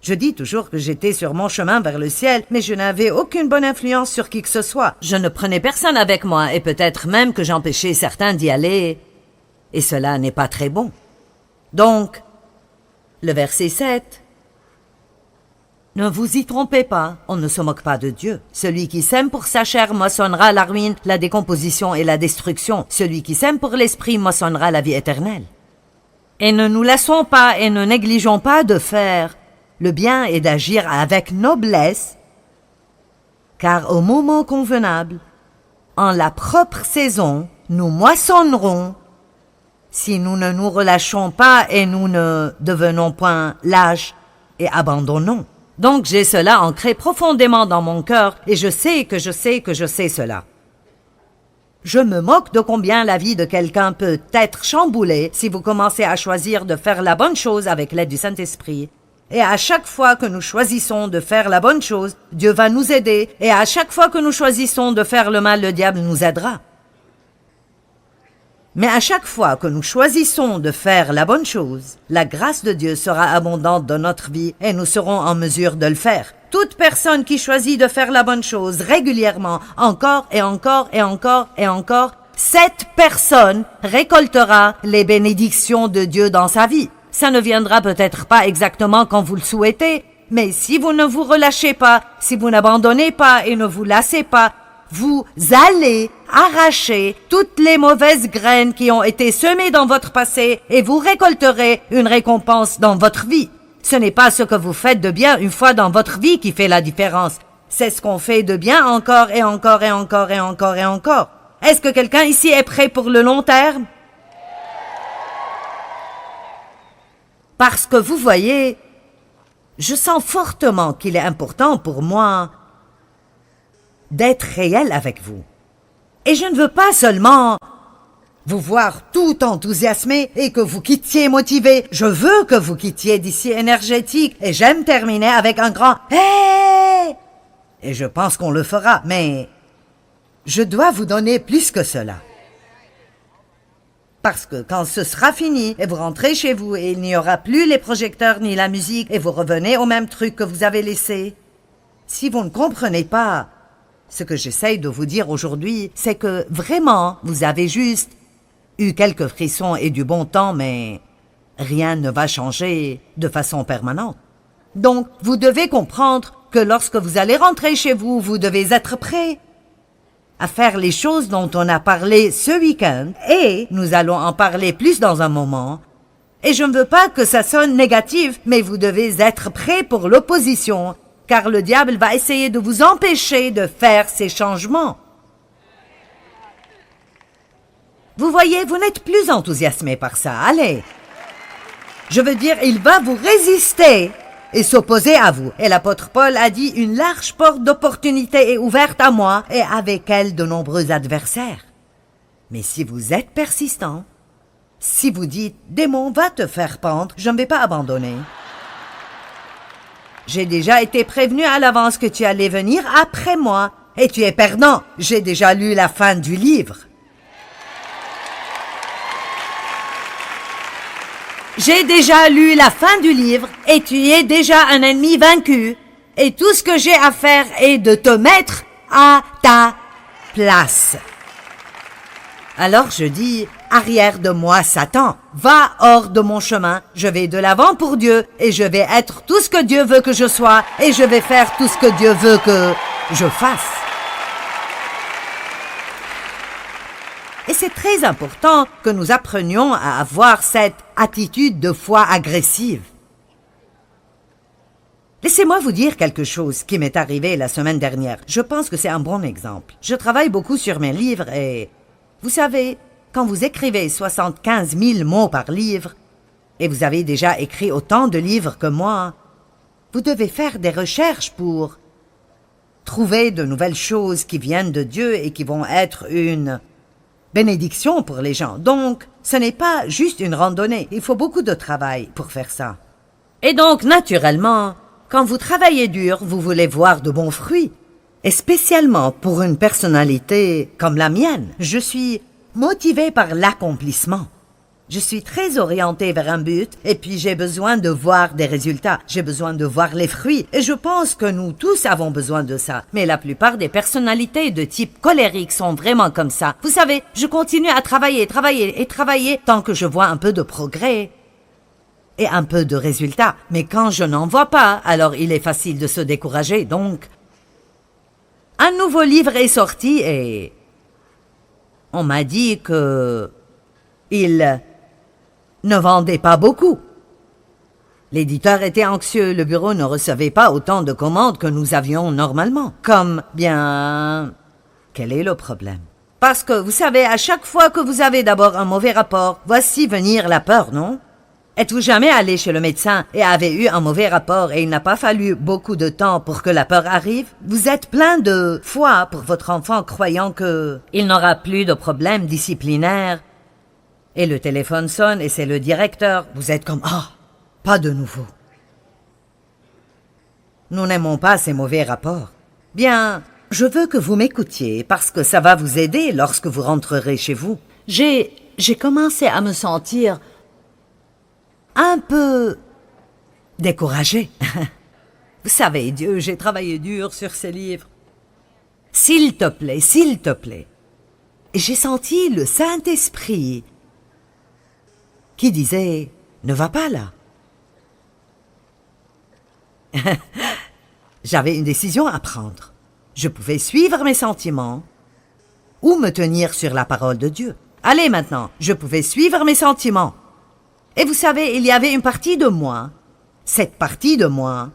Je dis toujours que j'étais sur mon chemin vers le ciel, mais je n'avais aucune bonne influence sur qui que ce soit. Je ne prenais personne avec moi, et peut-être même que j'empêchais certains d'y aller. Et cela n'est pas très bon. Donc, le verset 7. Ne vous y trompez pas, on ne se moque pas de Dieu. Celui qui sème pour sa chair moissonnera la ruine, la décomposition et la destruction. Celui qui sème pour l'esprit moissonnera la vie éternelle. Et ne nous laissons pas et ne négligeons pas de faire le bien et d'agir avec noblesse, car au moment convenable, en la propre saison, nous moissonnerons si nous ne nous relâchons pas et nous ne devenons point lâches et abandonnons. Donc j'ai cela ancré profondément dans mon cœur et je sais cela. Je me moque de combien la vie de quelqu'un peut être chamboulée si vous commencez à choisir de faire la bonne chose avec l'aide du Saint-Esprit. Et à chaque fois que nous choisissons de faire la bonne chose, Dieu va nous aider. Et à chaque fois que nous choisissons de faire le mal, le diable nous aidera. Mais à chaque fois que nous choisissons de faire la bonne chose, la grâce de Dieu sera abondante dans notre vie et nous serons en mesure de le faire. Toute personne qui choisit de faire la bonne chose régulièrement, encore et encore et encore et encore, cette personne récoltera les bénédictions de Dieu dans sa vie. Ça ne viendra peut-être pas exactement quand vous le souhaitez, mais si vous ne vous relâchez pas, si vous n'abandonnez pas et ne vous lassez pas, vous allez arracher toutes les mauvaises graines qui ont été semées dans votre passé et vous récolterez une récompense dans votre vie. Ce n'est pas ce que vous faites de bien une fois dans votre vie qui fait la différence. C'est ce qu'on fait de bien encore et encore et encore et encore et encore. Est-ce que quelqu'un ici est prêt pour le long terme? Parce que vous voyez, je sens fortement qu'il est important pour moi d'être réel avec vous. Et je ne veux pas seulement vous voir tout enthousiasmé et que vous quittiez motivé. Je veux que vous quittiez d'ici énergétique et j'aime terminer avec un grand « Hey !» Et je pense qu'on le fera, mais je dois vous donner plus que cela. Parce que quand ce sera fini et vous rentrez chez vous et il n'y aura plus les projecteurs ni la musique et vous revenez au même truc que vous avez laissé, si vous ne comprenez pas ce que j'essaye de vous dire aujourd'hui, c'est que vraiment, vous avez juste eu quelques frissons et du bon temps, mais rien ne va changer de façon permanente. Donc, vous devez comprendre que lorsque vous allez rentrer chez vous, vous devez être prêt à faire les choses dont on a parlé ce week-end, et nous allons en parler plus dans un moment. Et je ne veux pas que ça sonne négatif, mais vous devez être prêt pour l'opposition, car le diable va essayer de vous empêcher de faire ces changements. Vous voyez, vous n'êtes plus enthousiasmé par ça, allez. Je veux dire, il va vous résister et s'opposer à vous. Et l'apôtre Paul a dit, une large porte d'opportunité est ouverte à moi et avec elle de nombreux adversaires. Mais si vous êtes persistant, si vous dites, démon va te faire pendre, je ne vais pas abandonner. J'ai déjà été prévenu à l'avance que tu allais venir après moi et tu es perdant. J'ai déjà lu la fin du livre. J'ai déjà lu la fin du livre et tu es déjà un ennemi vaincu. Et tout ce que j'ai à faire est de te mettre à ta place. Alors je dis, arrière de moi, Satan. va hors de mon chemin. Je vais de l'avant pour Dieu et je vais être tout ce que Dieu veut que je sois et je vais faire tout ce que Dieu veut que je fasse. Et c'est très important que nous apprenions à avoir cette attitude de foi agressive. Laissez-moi vous dire quelque chose qui m'est arrivé la semaine dernière. Je pense que c'est un bon exemple. Je travaille beaucoup sur mes livres et, vous savez, quand vous écrivez 75 000 mots par livre, et vous avez déjà écrit autant de livres que moi, vous devez faire des recherches pour trouver de nouvelles choses qui viennent de Dieu et qui vont être une bénédiction pour les gens. Donc, ce n'est pas juste une randonnée. Il faut beaucoup de travail pour faire ça. Et donc, naturellement, quand vous travaillez dur, vous voulez voir de bons fruits. Et spécialement pour une personnalité comme la mienne, je suis motivée par l'accomplissement. Je suis très orientée vers un but et puis j'ai besoin de voir des résultats. J'ai besoin de voir les fruits et je pense que nous tous avons besoin de ça. Mais la plupart des personnalités de type colérique sont vraiment comme ça. Vous savez, je continue à travailler tant que je vois un peu de progrès et un peu de résultats. Mais quand je n'en vois pas, alors il est facile de se décourager. Donc, un nouveau livre est sorti et on m'a dit que il ne vendait pas beaucoup. L'éditeur était anxieux, le bureau ne recevait pas autant de commandes que nous avions normalement. Quel est le problème? Parce que, vous savez, à chaque fois que vous avez d'abord un mauvais rapport, voici venir la peur, non? Êtes-vous jamais allé chez le médecin et avez eu un mauvais rapport et il n'a pas fallu beaucoup de temps pour que la peur arrive? Vous êtes plein de foi pour votre enfant croyant que il n'aura plus de problèmes disciplinaires. Et le téléphone sonne et c'est le directeur. Vous êtes comme « Ah, pas de nouveau ». Nous n'aimons pas ces mauvais rapports. Bien, je veux que vous m'écoutiez parce que ça va vous aider lorsque vous rentrerez chez vous. J'ai commencé à me sentir un peu découragée. Vous savez, Dieu, j'ai travaillé dur sur ces livres. S'il te plaît, s'il te plaît. Et j'ai senti le Saint-Esprit qui disait « Ne va pas là ». J'avais une décision à prendre. Je pouvais suivre mes sentiments ou me tenir sur la parole de Dieu. Allez maintenant, je pouvais suivre mes sentiments. Et vous savez, il y avait une partie de moi, cette partie de moi.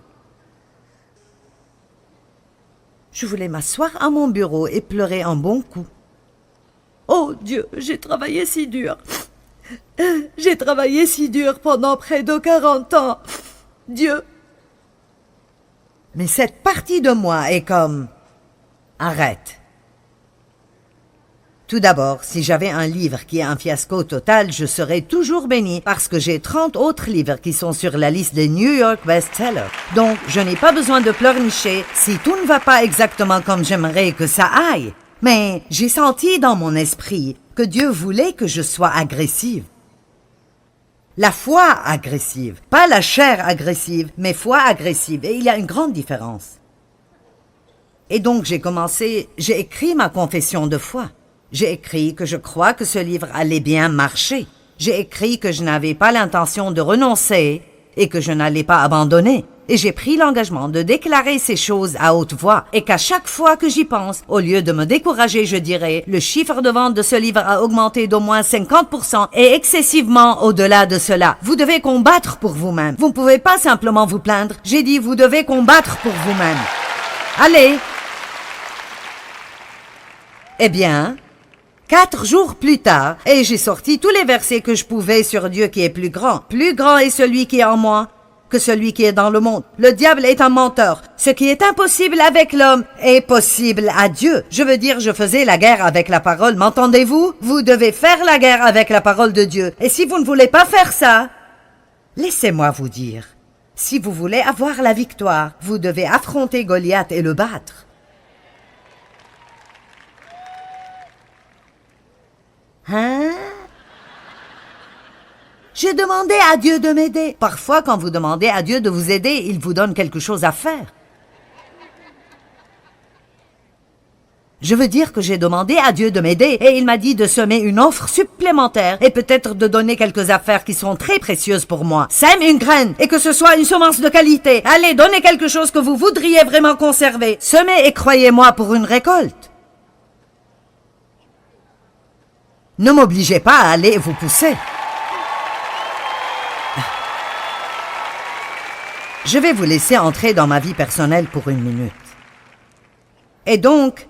Je voulais m'asseoir à mon bureau et pleurer un bon coup. Oh Dieu, j'ai travaillé si dur. J'ai travaillé si dur pendant près de 40 ans. Dieu. Mais cette partie de moi est comme... Arrête. Tout d'abord, si j'avais un livre qui est un fiasco total, je serais toujours béni parce que j'ai 30 autres livres qui sont sur la liste des New York best-sellers. Donc, je n'ai pas besoin de pleurnicher si tout ne va pas exactement comme j'aimerais que ça aille. Mais j'ai senti dans mon esprit que Dieu voulait que je sois agressive. La foi agressive, pas la chair agressive, mais foi agressive. Et il y a une grande différence. Et donc, j'ai écrit ma confession de foi. J'ai écrit que je crois que ce livre allait bien marcher. J'ai écrit que je n'avais pas l'intention de renoncer et que je n'allais pas abandonner. Et j'ai pris l'engagement de déclarer ces choses à haute voix et qu'à chaque fois que j'y pense, au lieu de me décourager, je dirais, le chiffre de vente de ce livre a augmenté d'au moins 50% et excessivement au-delà de cela. Vous devez combattre pour vous-même. Vous ne pouvez pas simplement vous plaindre. J'ai dit, vous devez combattre pour vous-même. Allez! Eh bien... 4 jours plus tard, et j'ai sorti tous les versets que je pouvais sur Dieu qui est plus grand. Plus grand est celui qui est en moi que celui qui est dans le monde. Le diable est un menteur. Ce qui est impossible avec l'homme est possible à Dieu. Je veux dire, je faisais la guerre avec la parole. M'entendez-vous? Vous devez faire la guerre avec la parole de Dieu. Et si vous ne voulez pas faire ça, laissez-moi vous dire, si vous voulez avoir la victoire, vous devez affronter Goliath et le battre. Hein? J'ai demandé à Dieu de m'aider. Parfois, quand vous demandez à Dieu de vous aider, il vous donne quelque chose à faire. Je veux dire que j'ai demandé à Dieu de m'aider et il m'a dit de semer une offre supplémentaire et peut-être de donner quelques affaires qui sont très précieuses pour moi. Sème une graine et que ce soit une semence de qualité. Allez, donnez quelque chose que vous voudriez vraiment conserver. Semez et croyez-moi pour une récolte. Ne m'obligez pas à aller vous pousser. Je vais vous laisser entrer dans ma vie personnelle pour une minute. Et donc,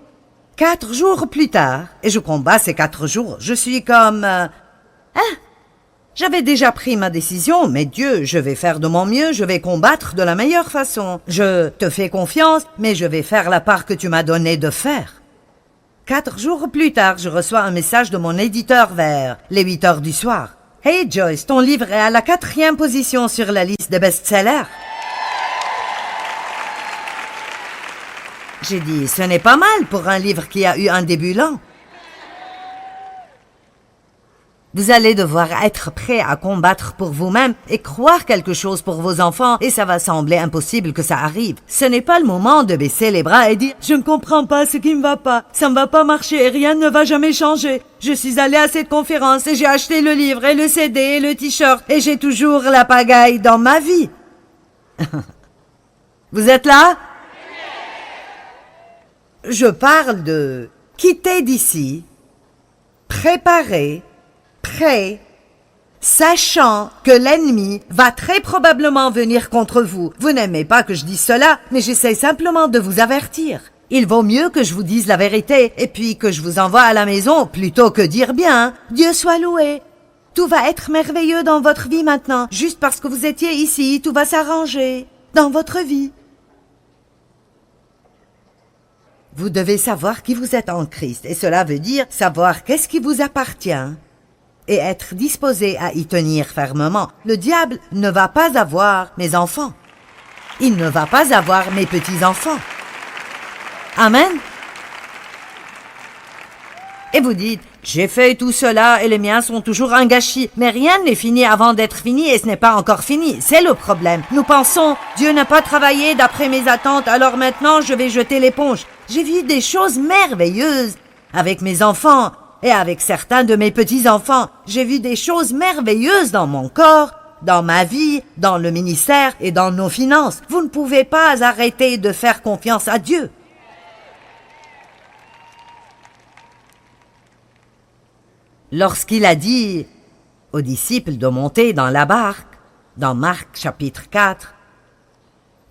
4 jours plus tard, et je combats ces 4 jours, je suis comme... J'avais déjà pris ma décision, mais Dieu, je vais faire de mon mieux, je vais combattre de la meilleure façon. Je te fais confiance, mais je vais faire la part que tu m'as donné de faire. 4 jours plus tard, je reçois un message de mon éditeur vers les 8 heures du soir. « Hey Joyce, ton livre est à la 4e position sur la liste des best-sellers. » J'ai dit, ce n'est pas mal pour un livre qui a eu un début lent. Vous allez devoir être prêt à combattre pour vous-même et croire quelque chose pour vos enfants et ça va sembler impossible que ça arrive. Ce n'est pas le moment de baisser les bras et dire « Je ne comprends pas ce qui me va pas, ça ne va pas marcher et rien ne va jamais changer. Je suis allé à cette conférence et j'ai acheté le livre et le CD et le t-shirt et j'ai toujours la pagaille dans ma vie. » Vous êtes là? Je parle de quitter d'ici, préparer, prêt, sachant que l'ennemi va très probablement venir contre vous. Vous n'aimez pas que je dise cela, mais j'essaie simplement de vous avertir. Il vaut mieux que je vous dise la vérité et puis que je vous envoie à la maison plutôt que dire bien « Dieu soit loué ». Tout va être merveilleux dans votre vie maintenant. Juste parce que vous étiez ici, tout va s'arranger dans votre vie. Vous devez savoir qui vous êtes en Christ, et cela veut dire savoir qu'est-ce qui vous appartient et être disposé à y tenir fermement. Le diable ne va pas avoir mes enfants. Il ne va pas avoir mes petits-enfants. Amen. Et vous dites, j'ai fait tout cela et les miens sont toujours un gâchis. Mais rien n'est fini avant d'être fini et ce n'est pas encore fini. C'est le problème. Nous pensons, Dieu n'a pas travaillé d'après mes attentes, alors maintenant je vais jeter l'éponge. J'ai vu des choses merveilleuses avec mes enfants et avec certains de mes petits-enfants. J'ai vu des choses merveilleuses dans mon corps, dans ma vie, dans le ministère et dans nos finances. Vous ne pouvez pas arrêter de faire confiance à Dieu. Lorsqu'il a dit aux disciples de monter dans la barque, dans Marc chapitre 4,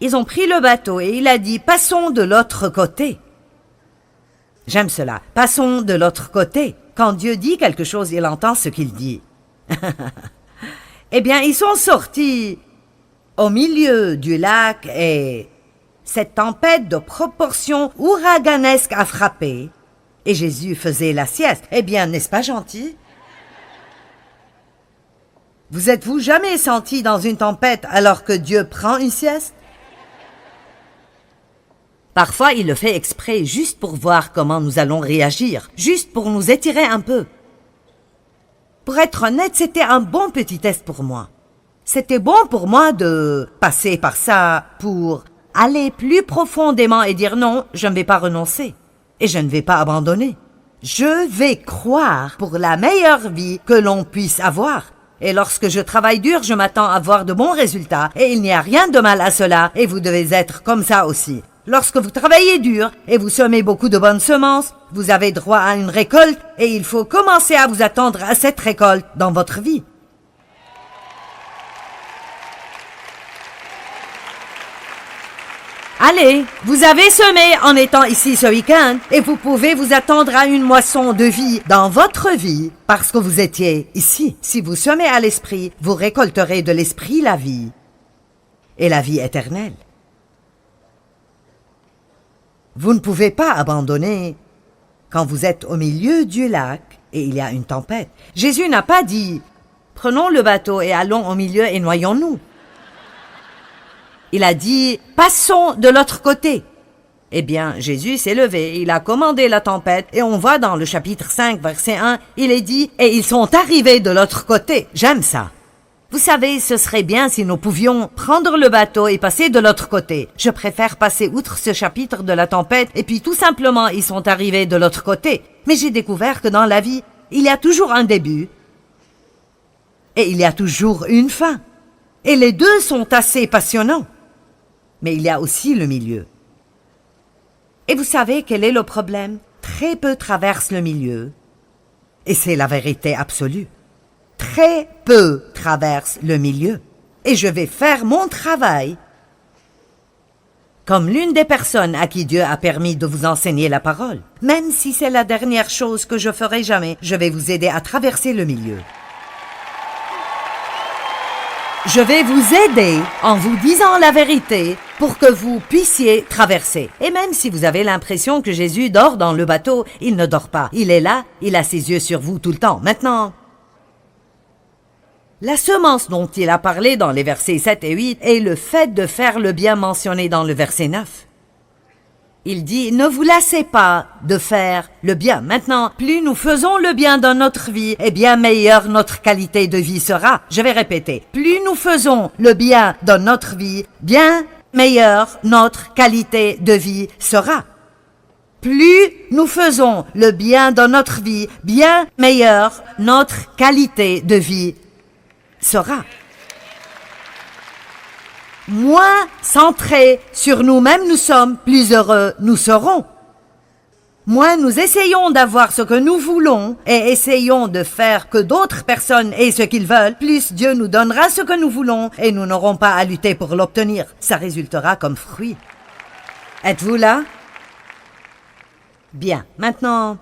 ils ont pris le bateau et il a dit « Passons de l'autre côté ». J'aime cela. Passons de l'autre côté. Quand Dieu dit quelque chose, il entend ce qu'il dit. Eh bien, ils sont sortis au milieu du lac et cette tempête de proportions ouraganesques a frappé. Et Jésus faisait la sieste. Eh bien, n'est-ce pas gentil? Vous êtes-vous jamais senti dans une tempête alors que Dieu prend une sieste? Parfois, il le fait exprès, juste pour voir comment nous allons réagir, juste pour nous étirer un peu. Pour être honnête, c'était un bon petit test pour moi. C'était bon pour moi de passer par ça pour aller plus profondément et dire non, je ne vais pas renoncer et je ne vais pas abandonner. Je vais croire pour la meilleure vie que l'on puisse avoir. Et lorsque je travaille dur, je m'attends à voir de bons résultats et il n'y a rien de mal à cela et vous devez être comme ça aussi. Lorsque vous travaillez dur et vous semez beaucoup de bonnes semences, vous avez droit à une récolte et il faut commencer à vous attendre à cette récolte dans votre vie. Allez, vous avez semé en étant ici ce week-end et vous pouvez vous attendre à une moisson de vie dans votre vie parce que vous étiez ici. Si vous semez à l'esprit, vous récolterez de l'esprit la vie et la vie éternelle. Vous ne pouvez pas abandonner quand vous êtes au milieu du lac et il y a une tempête. Jésus n'a pas dit « Prenons le bateau et allons au milieu et noyons-nous ». Il a dit « Passons de l'autre côté ». Eh bien, Jésus s'est levé, il a commandé la tempête et on voit dans le chapitre 5, verset 1, il est dit « Et ils sont arrivés de l'autre côté ». J'aime ça. Vous savez, ce serait bien si nous pouvions prendre le bateau et passer de l'autre côté. Je préfère passer outre ce chapitre de la tempête et puis tout simplement ils sont arrivés de l'autre côté. Mais j'ai découvert que dans la vie, il y a toujours un début et il y a toujours une fin. Et les deux sont assez passionnants. Mais il y a aussi le milieu. Et vous savez quel est le problème? Très peu traversent le milieu. Et c'est la vérité absolue. Très peu traversent le milieu. Et je vais faire mon travail. Comme l'une des personnes à qui Dieu a permis de vous enseigner la parole. Même si c'est la dernière chose que je ferai jamais, je vais vous aider à traverser le milieu. Je vais vous aider en vous disant la vérité pour que vous puissiez traverser. Et même si vous avez l'impression que Jésus dort dans le bateau, il ne dort pas. Il est là, il a ses yeux sur vous tout le temps. Maintenant, la semence dont il a parlé dans les versets 7 et 8 est le fait de faire le bien mentionné dans le verset 9. Il dit « Ne vous lassez pas de faire le bien. Maintenant, plus nous faisons le bien dans notre vie, et bien meilleure notre qualité de vie sera. » Je vais répéter. Plus nous faisons le bien dans notre vie, bien meilleure notre qualité de vie sera. Plus nous faisons le bien dans notre vie, bien meilleure notre qualité de vie sera. Moins centrés sur nous-mêmes nous sommes, plus heureux nous serons. Moins nous essayons d'avoir ce que nous voulons et essayons de faire que d'autres personnes aient ce qu'ils veulent, plus Dieu nous donnera ce que nous voulons et nous n'aurons pas à lutter pour l'obtenir. Ça résultera comme fruit. Êtes-vous là? Bien, maintenant,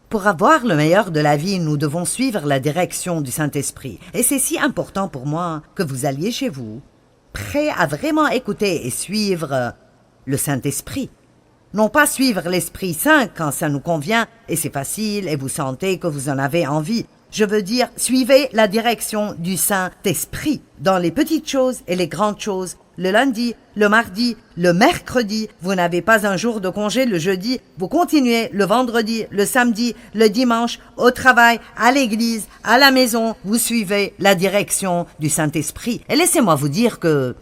pour avoir le meilleur de la vie, nous devons suivre la direction du Saint-Esprit. Et c'est si important pour moi que vous alliez chez vous, prêts à vraiment écouter et suivre le Saint-Esprit. Non pas suivre l'Esprit Saint quand ça nous convient et c'est facile et vous sentez que vous en avez envie. Je veux dire, suivez la direction du Saint-Esprit dans les petites choses et les grandes choses. Le lundi, le mardi, le mercredi, vous n'avez pas un jour de congé le jeudi, vous continuez le vendredi, le samedi, le dimanche, au travail, à l'église, à la maison, vous suivez la direction du Saint-Esprit. Et laissez-moi vous dire que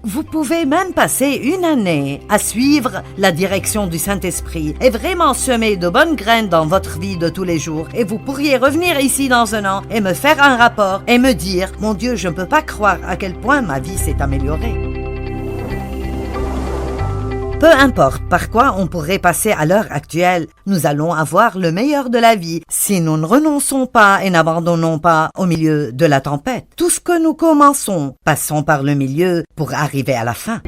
vous pouvez même passer une année à suivre la direction du Saint-Esprit et vraiment semer de bonnes graines dans votre vie de tous les jours. Et vous pourriez revenir ici dans un an et me faire un rapport et me dire « Mon Dieu, je ne peux pas croire à quel point ma vie s'est améliorée. » Peu importe par quoi on pourrait passer à l'heure actuelle, nous allons avoir le meilleur de la vie si nous ne renonçons pas et n'abandonnons pas au milieu de la tempête. Tout ce que nous commençons, passons par le milieu pour arriver à la fin.